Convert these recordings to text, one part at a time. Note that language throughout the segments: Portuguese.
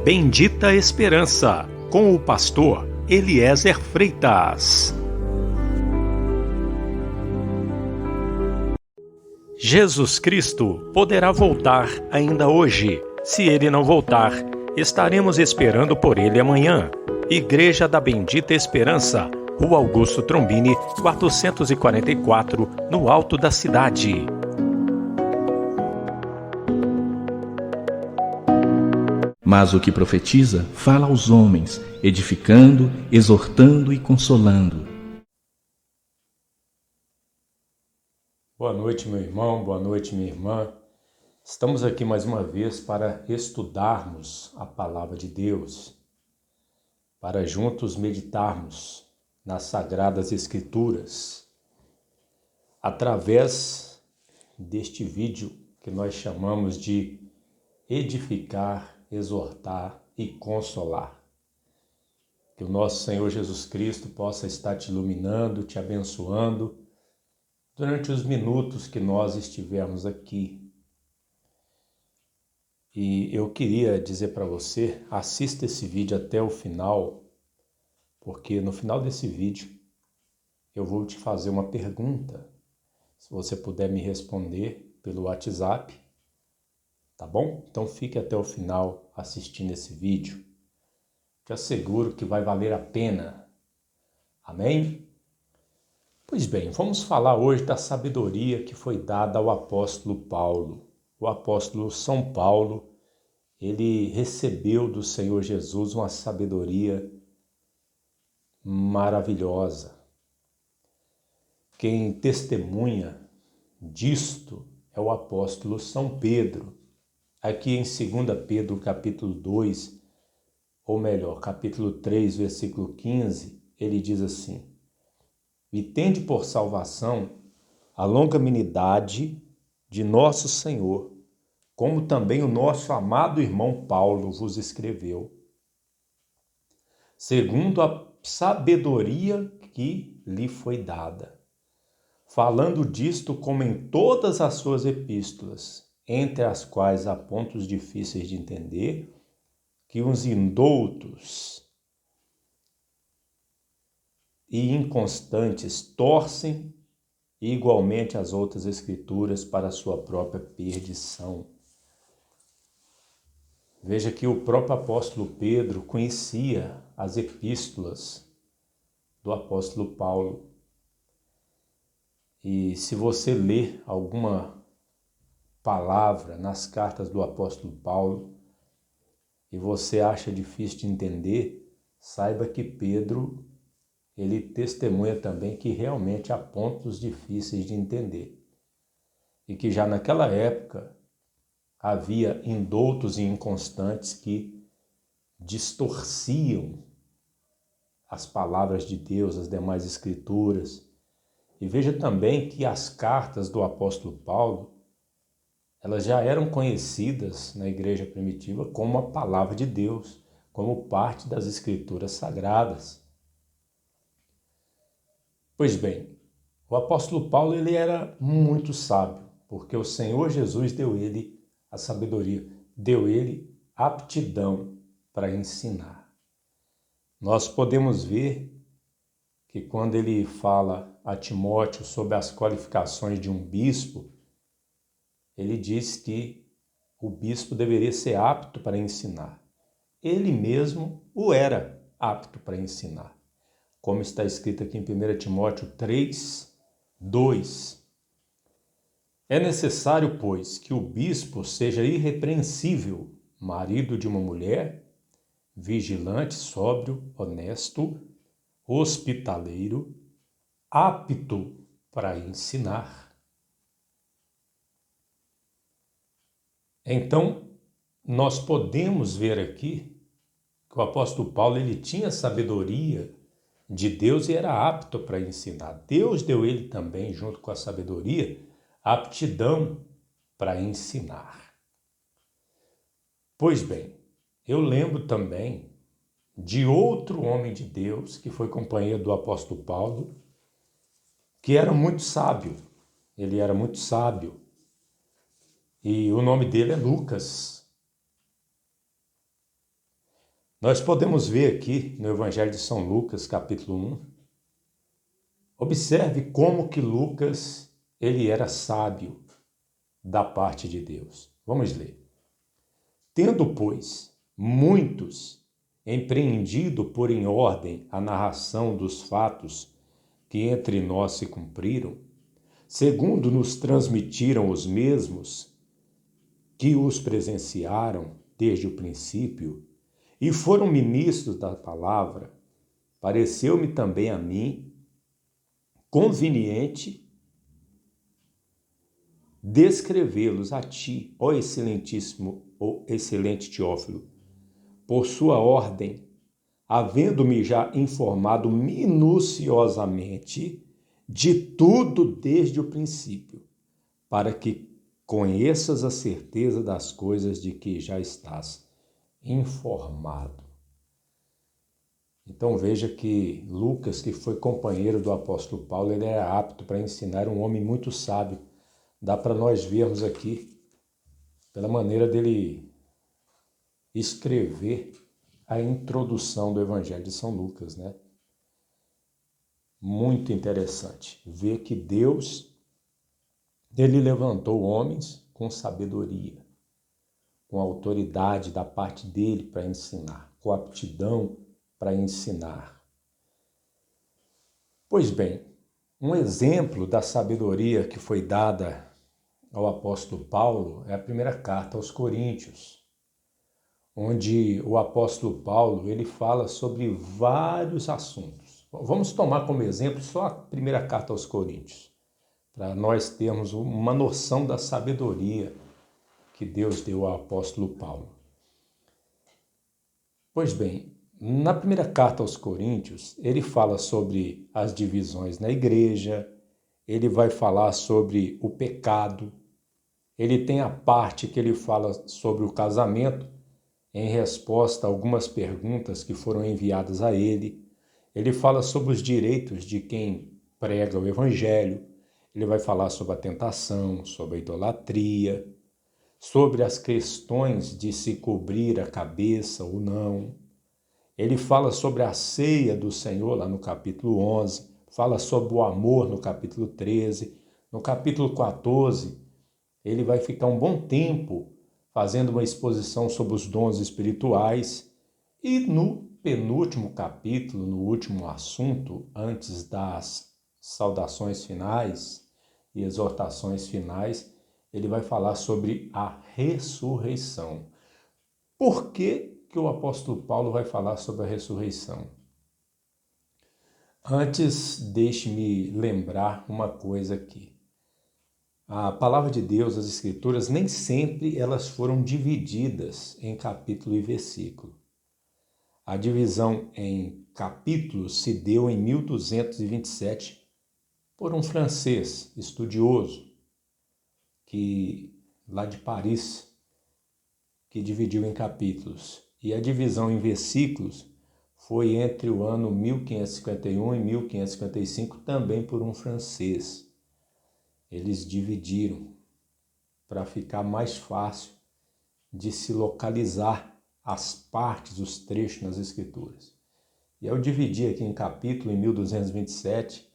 Bendita Esperança, com o pastor Eliezer Freitas. Jesus Cristo poderá voltar ainda hoje. Se Ele não voltar, estaremos esperando por Ele amanhã. Igreja da Bendita Esperança, Rua Augusto Trombini, 444, no alto da cidade. Mas o que profetiza, fala aos homens, edificando, exortando e consolando. Boa noite, meu irmão, boa noite, minha irmã. Estamos aqui mais uma vez para estudarmos a Palavra de Deus, para juntos meditarmos nas Sagradas Escrituras, através deste vídeo que nós chamamos de edificar, exortar e consolar. Que o nosso Senhor Jesus Cristo possa estar te iluminando, te abençoando durante os minutos que nós estivermos aqui. E eu queria dizer para você, assista esse vídeo até o final, porque no final desse vídeo eu vou te fazer uma pergunta. Se você puder me responder pelo WhatsApp, tá bom? Então fique até o final assistindo esse vídeo. Te asseguro que vai valer a pena. Amém? Pois bem, vamos falar hoje da sabedoria que foi dada ao apóstolo Paulo. O apóstolo São Paulo, ele recebeu do Senhor Jesus uma sabedoria maravilhosa. Quem testemunha disto é o apóstolo São Pedro. Aqui em 2 Pedro capítulo 2, ou melhor, capítulo 3, versículo 15, ele diz assim: E tende por salvação a longanimidade de nosso Senhor, como também o nosso amado irmão Paulo vos escreveu, segundo a sabedoria que lhe foi dada, falando disto como em todas as suas epístolas, entre as quais há pontos difíceis de entender, que uns indoutos e inconstantes torcem e igualmente as outras escrituras para a sua própria perdição. Veja que o próprio apóstolo Pedro conhecia as epístolas do apóstolo Paulo. E se você ler alguma palavra nas cartas do apóstolo Paulo e você acha difícil de entender, saiba que Pedro, ele testemunha também que realmente há pontos difíceis de entender. E que já naquela época havia indoutos e inconstantes que distorciam as palavras de Deus, as demais escrituras. E veja também que as cartas do apóstolo Paulo, elas já eram conhecidas na igreja primitiva como a palavra de Deus, como parte das escrituras sagradas. Pois bem, o apóstolo Paulo ele era muito sábio, porque o Senhor Jesus deu ele a sabedoria, deu ele aptidão para ensinar. Nós podemos ver que quando ele fala a Timóteo sobre as qualificações de um bispo, ele diz que o bispo deveria ser apto para ensinar. Ele mesmo o era apto para ensinar. Como está escrito aqui em 1 Timóteo 3, 2. É necessário, pois, que o bispo seja irrepreensível, marido de uma mulher, vigilante, sóbrio, honesto, hospitaleiro, apto para ensinar. Então, nós podemos ver aqui que o apóstolo Paulo ele tinha sabedoria de Deus e era apto para ensinar. Deus deu ele também, junto com a sabedoria, a aptidão para ensinar. Pois bem, eu lembro também de outro homem de Deus que foi companheiro do apóstolo Paulo, que era muito sábio. Ele era muito sábio. E o nome dele é Lucas. Nós podemos ver aqui no Evangelho de São Lucas, capítulo 1, observe como que Lucas, ele era sábio da parte de Deus. Vamos ler. Tendo, pois, muitos empreendido por em ordem a narração dos fatos que entre nós se cumpriram, segundo nos transmitiram os mesmos que os presenciaram desde o princípio e foram ministros da palavra, pareceu-me também a mim conveniente descrevê-los a ti, ó excelentíssimo, ó excelente Teófilo, por sua ordem, havendo-me já informado minuciosamente de tudo desde o princípio, para que conheças a certeza das coisas de que já estás informado. Então veja que Lucas, que foi companheiro do apóstolo Paulo, ele era apto para ensinar, um homem muito sábio. Dá para nós vermos aqui, pela maneira dele escrever a introdução do Evangelho de São Lucas, né? Muito interessante ver que Deus, ele levantou homens com sabedoria, com autoridade da parte dele para ensinar, com aptidão para ensinar. Pois bem, um exemplo da sabedoria que foi dada ao apóstolo Paulo é a primeira carta aos Coríntios, onde o apóstolo Paulo ele fala sobre vários assuntos. Vamos tomar como exemplo só a primeira carta aos Coríntios, para nós termos uma noção da sabedoria que Deus deu ao apóstolo Paulo. Pois bem, na primeira carta aos Coríntios, ele fala sobre as divisões na igreja, ele vai falar sobre o pecado, ele tem a parte que ele fala sobre o casamento, em resposta a algumas perguntas que foram enviadas a ele. Ele fala sobre os direitos de quem prega o evangelho, ele vai falar sobre a tentação, sobre a idolatria, sobre as questões de se cobrir a cabeça ou não. Ele fala sobre a ceia do Senhor lá no capítulo 11, fala sobre o amor no capítulo 13, no capítulo 14, ele vai ficar um bom tempo fazendo uma exposição sobre os dons espirituais e no penúltimo capítulo, no último assunto, antes das saudações finais e exortações finais, ele vai falar sobre a ressurreição. Por que o apóstolo Paulo vai falar sobre a ressurreição? Antes, deixe-me lembrar uma coisa aqui. A palavra de Deus, as Escrituras, nem sempre elas foram divididas em capítulo e versículo. A divisão em capítulos se deu em 1227 por um francês estudioso, lá de Paris, que dividiu em capítulos. E a divisão em versículos foi entre o ano 1551 e 1555, também por um francês. Eles dividiram para ficar mais fácil de se localizar as partes, os trechos nas Escrituras. E eu dividi aqui em capítulo, em 1227,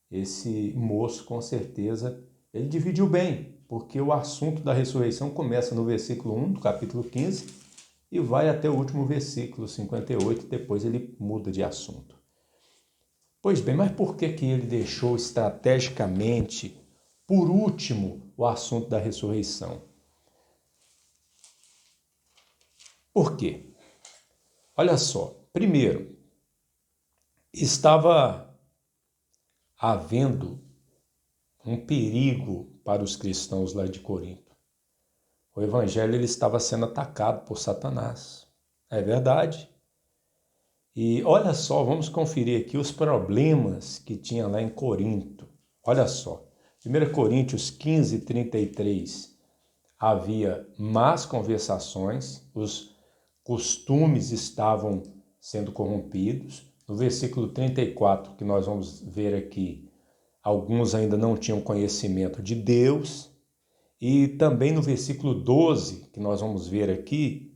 esse moço, com certeza, ele dividiu bem, porque o assunto da ressurreição começa no versículo 1 do capítulo 15 e vai até o último versículo 58, depois ele muda de assunto. Pois bem, mas por que ele deixou estrategicamente por último o assunto da ressurreição? Por quê? Olha só, primeiro, estava havendo um perigo para os cristãos lá de Corinto. O evangelho ele estava sendo atacado por Satanás. É verdade. E olha só, vamos conferir aqui os problemas que tinha lá em Corinto. Olha só, 1 Coríntios 15, 33, havia más conversações, os costumes estavam sendo corrompidos. No versículo 34, que nós vamos ver aqui, alguns ainda não tinham conhecimento de Deus. E também no versículo 12, que nós vamos ver aqui,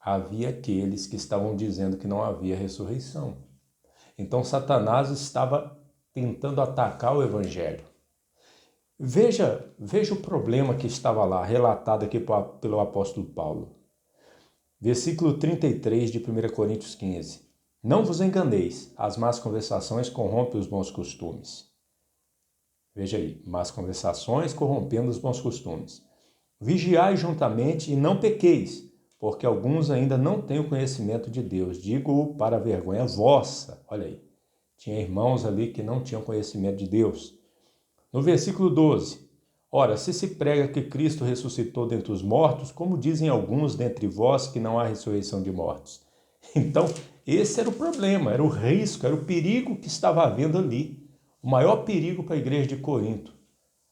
Havia aqueles que estavam dizendo que não havia ressurreição. Então Satanás estava tentando atacar o evangelho. Veja o problema que estava lá, relatado aqui pelo apóstolo Paulo. Versículo 33 de 1 Coríntios 15. Não vos enganeis, as más conversações corrompem os bons costumes. Veja aí, más conversações corrompendo os bons costumes. Vigiai juntamente e não pequeis, porque alguns ainda não têm o conhecimento de Deus. Digo-o para a vergonha vossa. Olha aí, tinha irmãos ali que não tinham conhecimento de Deus. No versículo 12. Ora, se prega que Cristo ressuscitou dentre os mortos, como dizem alguns dentre vós que não há ressurreição de mortos. Então, esse era o problema, era o risco, era o perigo que estava havendo ali. O maior perigo para a igreja de Corinto.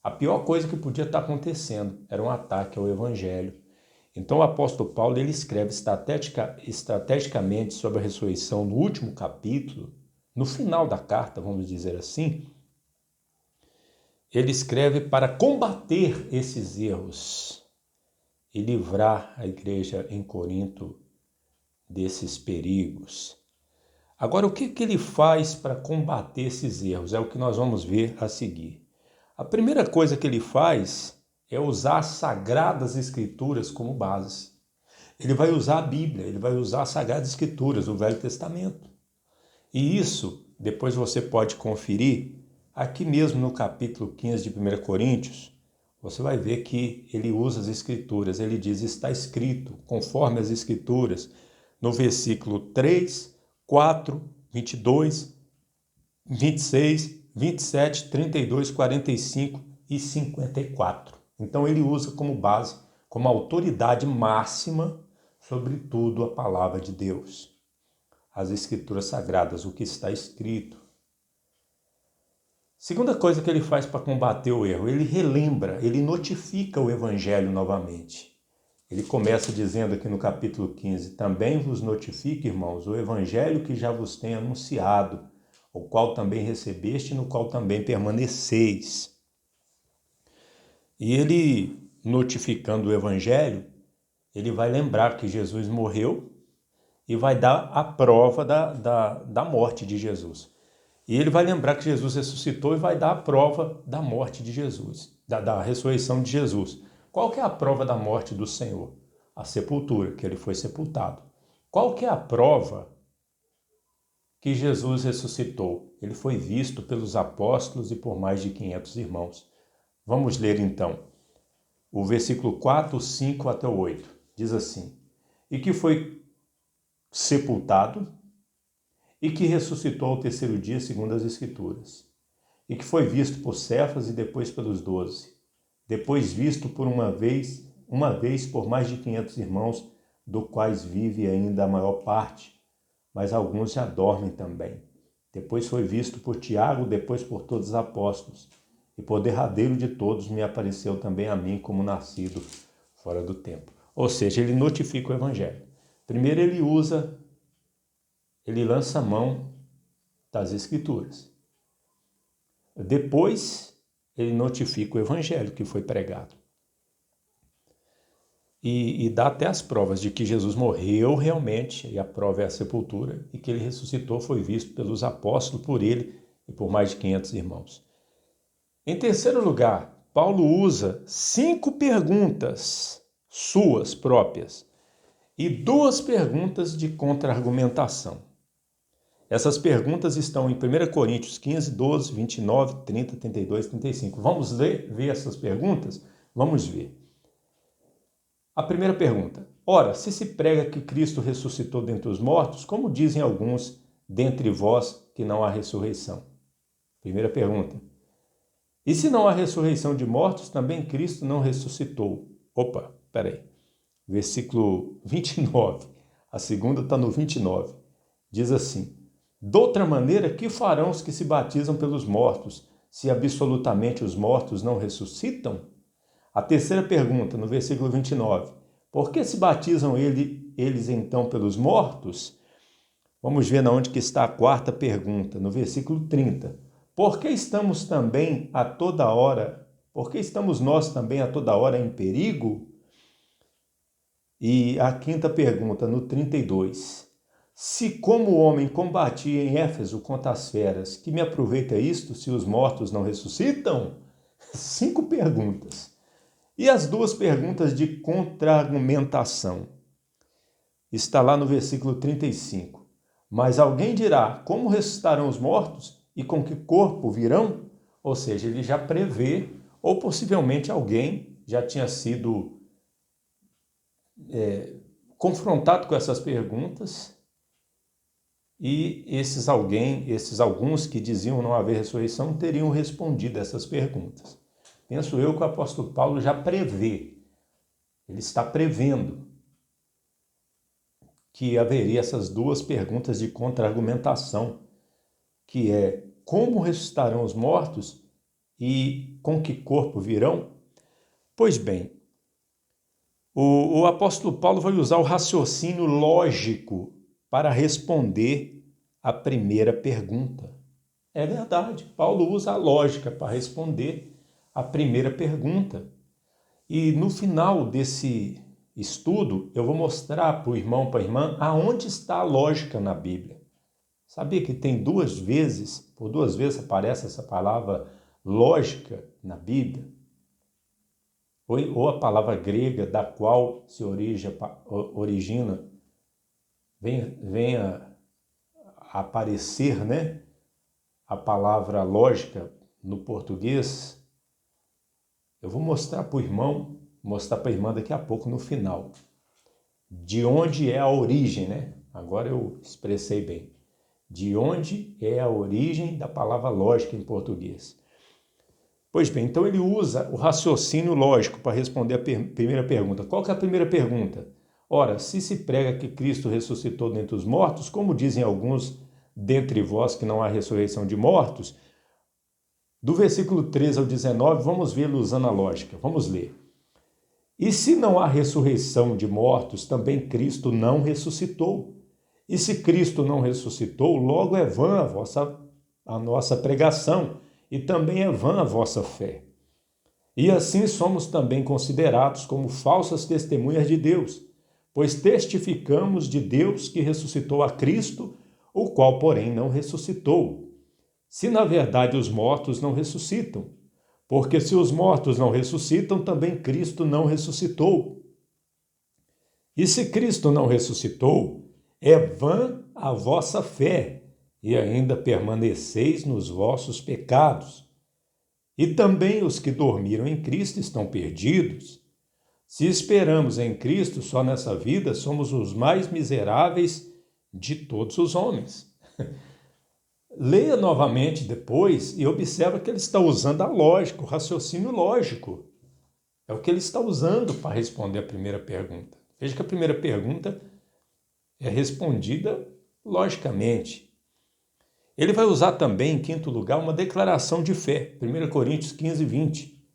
A pior coisa que podia estar acontecendo era um ataque ao evangelho. Então o apóstolo Paulo ele escreve estrategicamente sobre a ressurreição no último capítulo, no final da carta, vamos dizer assim. Ele escreve para combater esses erros e livrar a igreja em Corinto desses perigos. Agora, o que ele faz para combater esses erros? É o que nós vamos ver a seguir. A primeira coisa que ele faz é usar as Sagradas Escrituras como base. Ele vai usar a Bíblia, ele vai usar as Sagradas Escrituras, o Velho Testamento. E isso, depois você pode conferir, aqui mesmo no capítulo 15 de 1 Coríntios, você vai ver que ele usa as Escrituras. Ele diz, está escrito, conforme as Escrituras, no versículo 3, 4, 22, 26, 27, 32, 45 e 54. Então ele usa como base, como autoridade máxima sobre tudo a palavra de Deus. As Escrituras Sagradas, o que está escrito. Segunda coisa que ele faz para combater o erro, ele relembra, ele notifica o Evangelho novamente. Ele começa dizendo aqui no capítulo 15, também vos notifico, irmãos, o evangelho que já vos tenho anunciado, o qual também recebeste e no qual também permaneceis. E ele, notificando o evangelho, ele vai lembrar que Jesus morreu e vai dar a prova da morte de Jesus. E ele vai lembrar que Jesus ressuscitou e vai dar a prova da morte de Jesus, da ressurreição de Jesus. Qual que é a prova da morte do Senhor? A sepultura, que ele foi sepultado. Qual que é a prova que Jesus ressuscitou? Ele foi visto pelos apóstolos e por mais de 500 irmãos. Vamos ler então o versículo 4, 5 até o 8. Diz assim, e que foi sepultado e que ressuscitou ao terceiro dia segundo as Escrituras, e que foi visto por Cefas e depois pelos 12. Depois visto por uma vez por mais de 500 irmãos, do quais vive ainda a maior parte, mas alguns já dormem também. Depois foi visto por Tiago, depois por todos os apóstolos, e por derradeiro de todos me apareceu também a mim como nascido fora do tempo. Ou seja, ele notifica o evangelho. Primeiro ele lança a mão das Escrituras. Depois ele notifica o evangelho que foi pregado. E dá até as provas de que Jesus morreu realmente, e a prova é a sepultura, e que ele ressuscitou, foi visto pelos apóstolos, por ele e por mais de 500 irmãos. Em terceiro lugar, Paulo usa 5 perguntas suas próprias e 2 perguntas de contra-argumentação. Essas perguntas estão em 1 Coríntios 15, 12, 29, 30, 32, 35. Vamos ver essas perguntas? Vamos ver. A primeira pergunta. Ora, se prega que Cristo ressuscitou dentre os mortos, como dizem alguns dentre vós que não há ressurreição? Primeira pergunta. E se não há ressurreição de mortos, também Cristo não ressuscitou? Opa, peraí. Versículo 29. A segunda está no 29. Diz assim. Doutra maneira, que farão os que se batizam pelos mortos, se absolutamente os mortos não ressuscitam? A terceira pergunta, no versículo 29. Por que se batizam eles então pelos mortos? Vamos ver onde que está a quarta pergunta, no versículo 30. Por que estamos nós também a toda hora em perigo? E a quinta pergunta, no 32. Se como homem combatia em Éfeso contra as feras, que me aproveita isto se os mortos não ressuscitam? 5 perguntas. E as 2 perguntas de contra-argumentação. Está lá no versículo 35. Mas alguém dirá, como ressuscitarão os mortos e com que corpo virão? Ou seja, ele já prevê, ou possivelmente alguém já tinha sido confrontado com essas perguntas, e esses alguns que diziam não haver ressurreição, teriam respondido essas perguntas. Penso eu que o apóstolo Paulo já prevê, ele está prevendo que haveria essas 2 perguntas de contra-argumentação, que é como ressuscitarão os mortos e com que corpo virão? Pois bem, o apóstolo Paulo vai usar o raciocínio lógico para responder a primeira pergunta. É verdade, Paulo usa a lógica para responder a primeira pergunta. E no final desse estudo, eu vou mostrar para o irmão, para a irmã, aonde está a lógica na Bíblia. Sabia que tem 2 vezes, por 2 vezes aparece essa palavra lógica na Bíblia? Ou a palavra grega da qual se origina, vem a aparecer, né? A palavra lógica no português. Eu vou mostrar para o irmão, mostrar para a irmã daqui a pouco no final. De onde é a origem, né? Agora eu expressei bem. De onde é a origem da palavra lógica em português? Pois bem, então ele usa o raciocínio lógico para responder a primeira pergunta. Qual que é a primeira pergunta? Ora, se prega que Cristo ressuscitou dentre os mortos, como dizem alguns dentre vós que não há ressurreição de mortos, do versículo 13 ao 19, vamos vê-lo usando a lógica. Vamos ler. E se não há ressurreição de mortos, também Cristo não ressuscitou. E se Cristo não ressuscitou, logo é vã a nossa pregação, e também é vã a vossa fé. E assim somos também considerados como falsas testemunhas de Deus, pois testificamos de Deus que ressuscitou a Cristo, o qual, porém, não ressuscitou. Se na verdade os mortos não ressuscitam, porque se os mortos não ressuscitam, também Cristo não ressuscitou. E se Cristo não ressuscitou, é vã a vossa fé, e ainda permaneceis nos vossos pecados. E também os que dormiram em Cristo estão perdidos. Se esperamos em Cristo só nessa vida, somos os mais miseráveis de todos os homens. Leia novamente depois e observa que ele está usando a lógica, o raciocínio lógico. É o que ele está usando para responder a primeira pergunta. Veja que a primeira pergunta é respondida logicamente. Ele vai usar também, em quinto lugar, uma declaração de fé. 1 Coríntios 15, 20.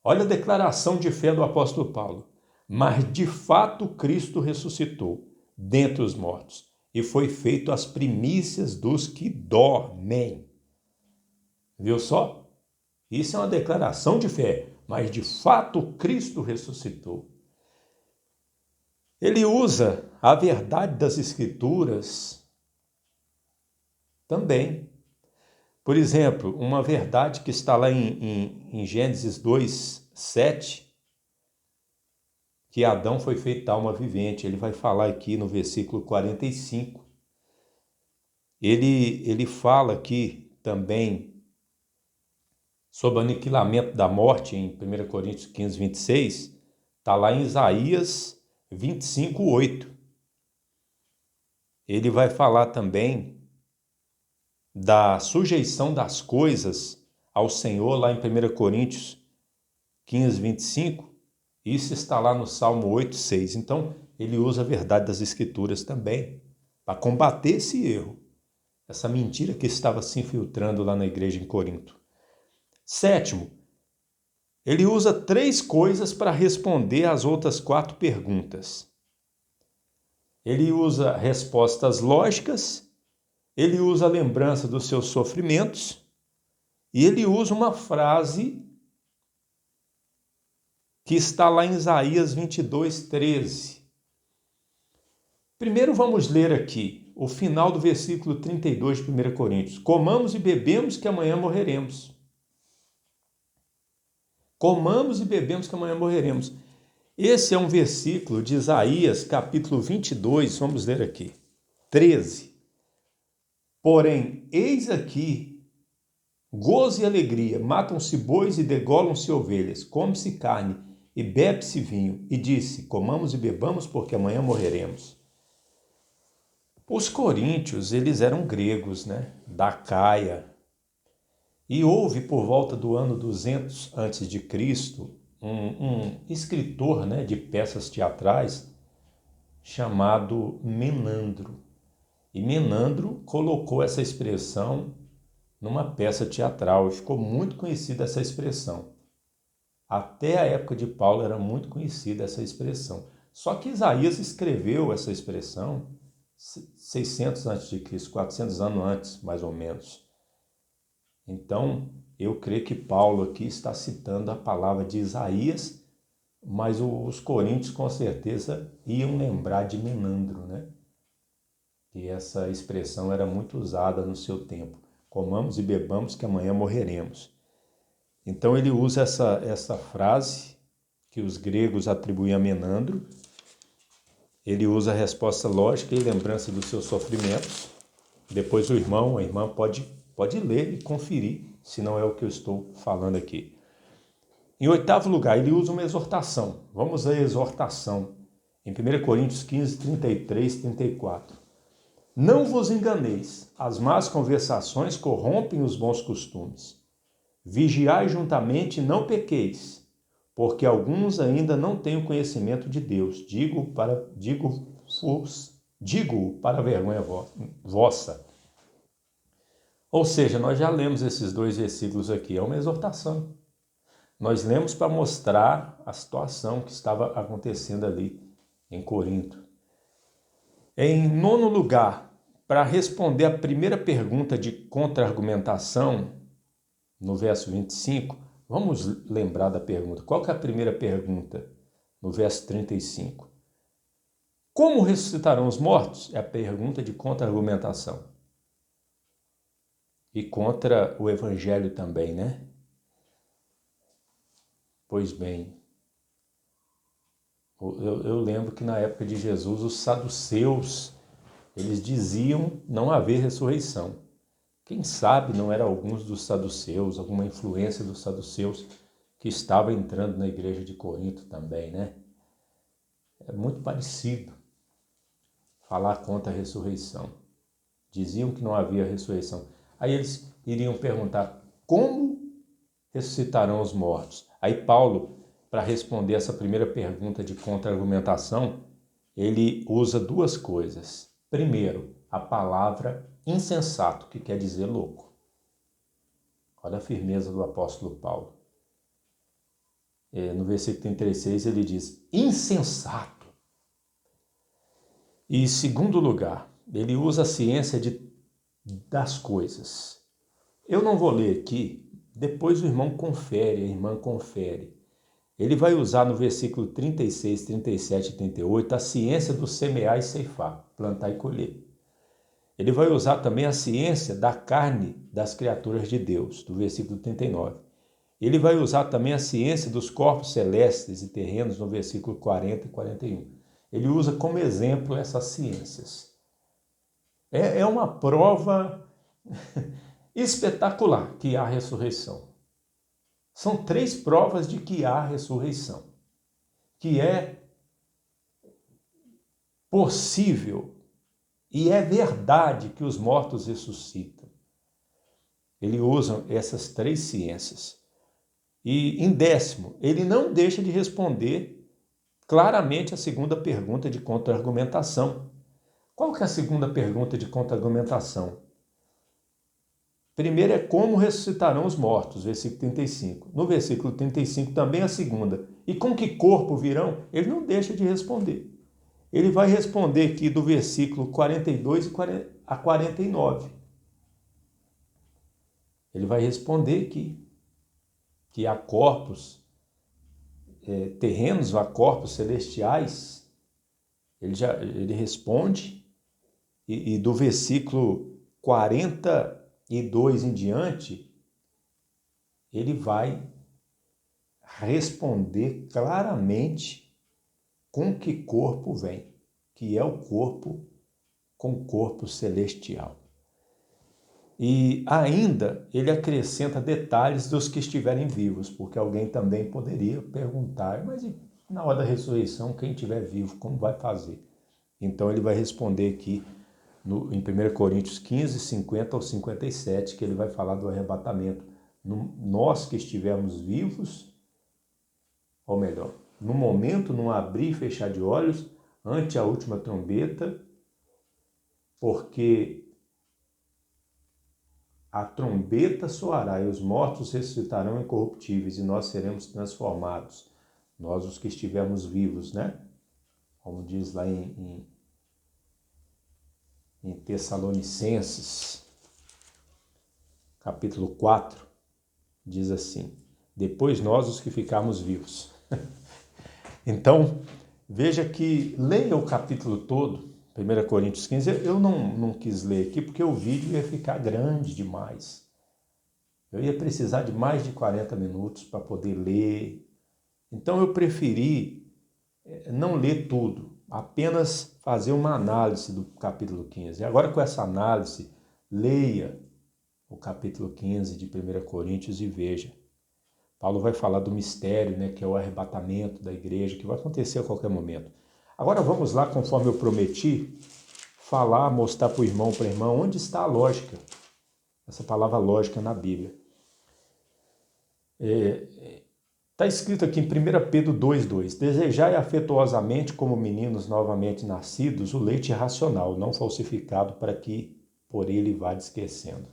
Olha a declaração de fé do apóstolo Paulo. Mas de fato Cristo ressuscitou dentre os mortos e foi feito as primícias dos que dormem. Viu só? Isso é uma declaração de fé, mas de fato Cristo ressuscitou. Ele usa a verdade das Escrituras também. Por exemplo, uma verdade que está lá em Gênesis 2, 7, que Adão foi feito alma vivente. Ele vai falar aqui no versículo 45. Ele fala aqui também sobre o aniquilamento da morte em 1 Coríntios 15, 26. Está lá em Isaías 25, 8. Ele vai falar também da sujeição das coisas ao Senhor, lá em 1 Coríntios 15, 25. Isso está lá no Salmo 8, 6. Então, ele usa a verdade das Escrituras também para combater esse erro, essa mentira que estava se infiltrando lá na igreja em Corinto. Sétimo, ele usa 3 coisas para responder às outras 4 perguntas. Ele usa respostas lógicas, ele usa a lembrança dos seus sofrimentos e ele usa uma frase que está lá em Isaías 22, 13. Primeiro vamos ler aqui o final do versículo 32 de 1 Coríntios. Comamos e bebemos que amanhã morreremos. Comamos e bebemos que amanhã morreremos. Esse é um versículo de Isaías, capítulo 22, vamos ler aqui, 13. Porém, eis aqui gozo e alegria, matam-se bois e degolam-se ovelhas, come-se carne e bebe-se vinho. E disse, comamos e bebamos porque amanhã morreremos. Os coríntios, eles eram gregos, né? Da Caia. E houve, por volta do ano 200 a.C., um escritor, né, de peças teatrais chamado Menandro. E Menandro colocou essa expressão numa peça teatral e ficou muito conhecida essa expressão. Até a época de Paulo era muito conhecida essa expressão. Só que Isaías escreveu essa expressão 600 a.C., 400 anos antes, mais ou menos. Então, eu creio que Paulo aqui está citando a palavra de Isaías, mas os coríntios com certeza iam lembrar de Menandro, né? E essa expressão era muito usada no seu tempo. Comamos e bebamos que amanhã morreremos. Então ele usa essa frase que os gregos atribuem a Menandro. Ele usa a resposta lógica e lembrança dos seus sofrimentos. Depois o irmão, a irmã pode ler e conferir, se não é o que eu estou falando aqui. Em oitavo lugar, ele usa uma exortação. Vamos à exortação. Em 1 Coríntios 15, 33, 34. Não vos enganeis, as más conversações corrompem os bons costumes. Vigiai juntamente e não pequeis, porque alguns ainda não têm o conhecimento de Deus. Digo para a vergonha vossa. Ou seja, nós já lemos esses dois versículos aqui, é uma exortação. Nós lemos para mostrar a situação que estava acontecendo ali em Corinto. Em nono lugar, para responder a primeira pergunta de contra-argumentação, no verso 25, vamos lembrar da pergunta. Qual que é a primeira pergunta? No verso 35. Como ressuscitarão os mortos? É a pergunta de contra-argumentação. E contra o evangelho também, né? Pois bem, eu lembro que na época de Jesus, os saduceus, eles diziam não haver ressurreição. Quem sabe não eram alguns dos saduceus, alguma influência dos saduceus que estava entrando na igreja de Corinto também, né? É muito parecido falar contra a ressurreição. Diziam que não havia ressurreição. Aí eles iriam perguntar, como ressuscitarão os mortos? Aí Paulo, para responder essa primeira pergunta de contra-argumentação, ele usa duas coisas. Primeiro, a palavra insensato, que quer dizer louco. Olha a firmeza do apóstolo Paulo. No versículo 36 ele diz, insensato. E em segundo lugar, ele usa a ciência das coisas. Eu não vou ler aqui, depois o irmão confere, a irmã confere. Ele vai usar no versículo 36, 37 e 38 a ciência do semear e ceifar, plantar e colher. Ele vai usar também a ciência da carne das criaturas de Deus, do versículo 39. Ele vai usar também a ciência dos corpos celestes e terrenos, no versículo 40 e 41. Ele usa como exemplo essas ciências. É uma prova espetacular que há ressurreição. São 3 provas de que há ressurreição, que é possível e é verdade que os mortos ressuscitam. Ele usa essas 3 ciências. E em décimo, ele não deixa de responder claramente a segunda pergunta de contra-argumentação. Qual que é a segunda pergunta de contra-argumentação? Primeiro é como ressuscitarão os mortos, versículo 35. No versículo 35 também a segunda. E com que corpo virão? Ele não deixa de responder. Ele vai responder aqui do versículo 42 a 49. Ele vai responder aqui que há corpos terrenos, há corpos celestiais. Ele responde e do versículo 42 em diante, ele vai responder claramente com que corpo vem, que é o corpo com corpo celestial. E ainda ele acrescenta detalhes dos que estiverem vivos, porque alguém também poderia perguntar, mas na hora da ressurreição, quem estiver vivo, como vai fazer? Então ele vai responder aqui em 1 Coríntios 15, 50 ao 57, que ele vai falar do arrebatamento. Nós que estivermos vivos, ou melhor, no momento, num abrir e fechar de olhos, ante a última trombeta, porque a trombeta soará e os mortos ressuscitarão incorruptíveis e nós seremos transformados. Nós, os que estivermos vivos, né? Como diz lá em Tessalonicenses, capítulo 4, diz assim: depois nós, os que ficarmos vivos. Então, veja que leia o capítulo todo, 1 Coríntios 15, eu não quis ler aqui porque o vídeo ia ficar grande demais. Eu ia precisar de mais de 40 minutos para poder ler. Então eu preferi não ler tudo, apenas fazer uma análise do capítulo 15. Agora com essa análise, leia o capítulo 15 de 1 Coríntios e veja. Paulo vai falar do mistério, né, que é o arrebatamento da igreja, que vai acontecer a qualquer momento. Agora vamos lá, conforme eu prometi, mostrar para o irmão, para a irmã, onde está a lógica, essa palavra lógica na Bíblia. Está escrito aqui em 1 Pedro 2,2: desejai afetuosamente, como meninos novamente nascidos, o leite racional, não falsificado, para que por ele vá esquecendo.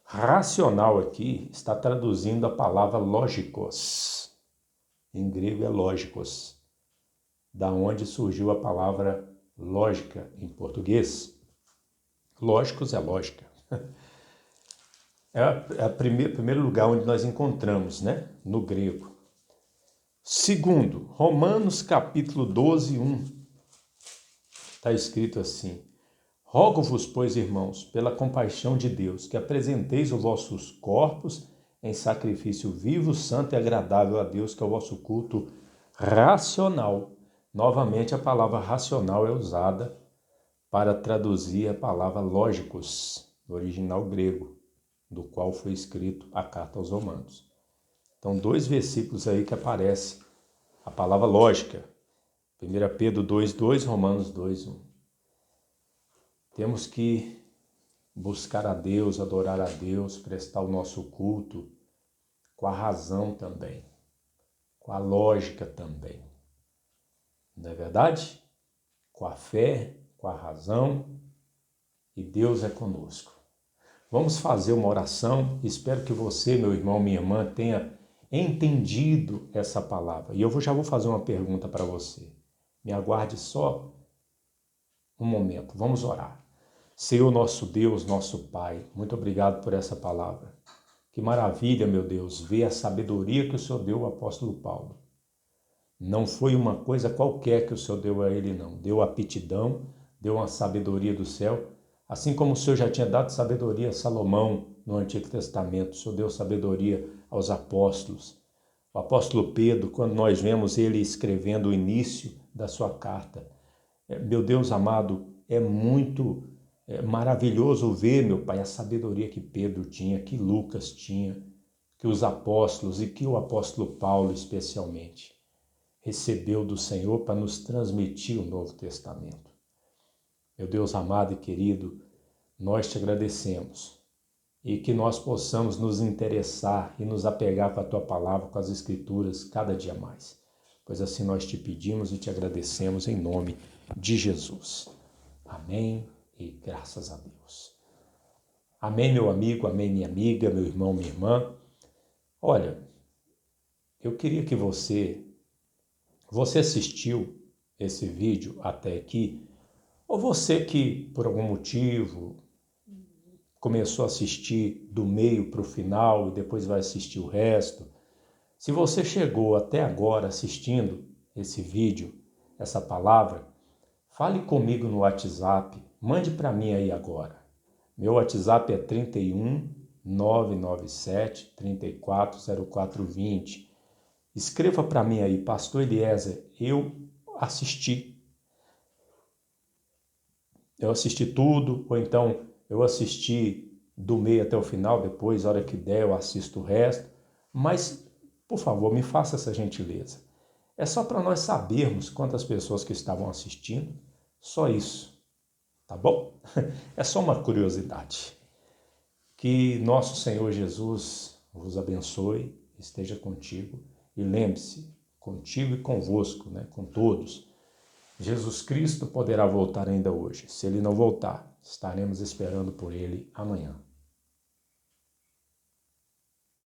Racional aqui está traduzindo a palavra lógicos. Em grego é lógicos, da onde surgiu a palavra lógica em português. Lógicos é lógica. É o primeiro lugar onde nós encontramos, né? No grego. Segundo, Romanos capítulo 12, 1. Está escrito assim: rogo-vos, pois, irmãos, pela compaixão de Deus, que apresenteis os vossos corpos em sacrifício vivo, santo e agradável a Deus, que é o vosso culto racional. Novamente, a palavra racional é usada para traduzir a palavra lógicos, no original grego, do qual foi escrito a carta aos Romanos. Então, 2 versículos aí que aparece a palavra lógica. 1 Pedro 2,2, Romanos 2,1. Temos que buscar a Deus, adorar a Deus, prestar o nosso culto com a razão também, com a lógica também. Não é verdade? Com a fé, com a razão, e Deus é conosco. Vamos fazer uma oração. Espero que você, meu irmão, minha irmã, tenha entendido essa palavra. E eu já vou fazer uma pergunta para você. Me aguarde só um momento. Vamos orar. Senhor, nosso Deus, nosso Pai, muito obrigado por essa palavra. Que maravilha, meu Deus, ver a sabedoria que o Senhor deu ao apóstolo Paulo. Não foi uma coisa qualquer que o Senhor deu a ele, não. Deu aptidão, deu uma sabedoria do céu, assim como o Senhor já tinha dado sabedoria a Salomão no Antigo Testamento. O Senhor deu sabedoria aos apóstolos. O apóstolo Pedro, quando nós vemos ele escrevendo o início da sua carta, meu Deus amado, é muito maravilhoso ver, meu Pai, a sabedoria que Pedro tinha, que Lucas tinha, que os apóstolos e que o apóstolo Paulo especialmente recebeu do Senhor para nos transmitir o Novo Testamento. Meu Deus amado e querido, nós te agradecemos e que nós possamos nos interessar e nos apegar com a tua palavra, com as Escrituras, cada dia mais. Pois assim nós te pedimos e te agradecemos em nome de Jesus. Amém e graças a Deus. Amém, meu amigo, amém, minha amiga, meu irmão, minha irmã. Olha, eu queria que você assistiu esse vídeo até aqui, ou você que, por algum motivo, começou a assistir do meio para o final e depois vai assistir o resto. Se você chegou até agora assistindo esse vídeo, essa palavra, Fale comigo no WhatsApp, mande para mim aí agora. Meu WhatsApp é 31 997 340420. Escreva para mim aí, Pastor Eliezer, eu assisti tudo, ou então eu assisti do meio até o final, depois, a hora que der, eu assisto o resto. Mas, por favor, me faça essa gentileza. É só para nós sabermos quantas pessoas que estavam assistindo, só isso, tá bom? É só uma curiosidade. Que nosso Senhor Jesus vos abençoe, esteja contigo e lembre-se, contigo e convosco, né, com todos, Jesus Cristo poderá voltar ainda hoje. Se ele não voltar, estaremos esperando por ele amanhã.